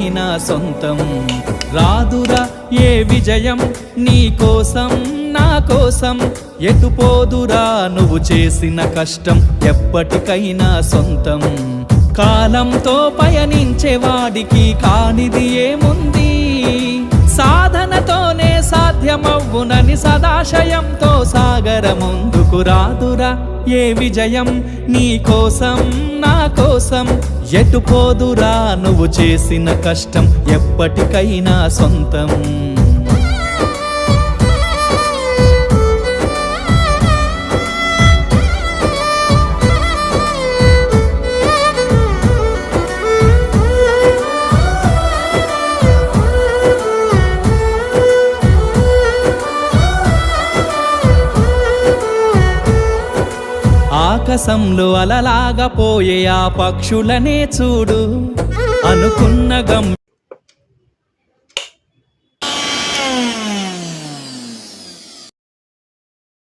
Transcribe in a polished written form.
ఎప్పటికైనా సొంతం. రాదురా ఏ విజయం నీ కోసం నా కోసం, ఎటుపోదురా నువ్వు చేసిన కష్టం ఎప్పటికైనా సొంతం. కాలంతో పయనించేవాడికి కానిది ఏముంది, సాధనతోనే సాధ్యమవ్వునని సదాశయంతో సాగర ముందుకు. రాదురా ఏ విజయం నీ కోసం నా కోసం, ఎటుపోదురా నువ్వు చేసిన కష్టం ఎప్పటికైనా సొంతం. ఆకాశంలో అలలాగా పోయే ఆ పక్షులనే చూడు, అనుకున్న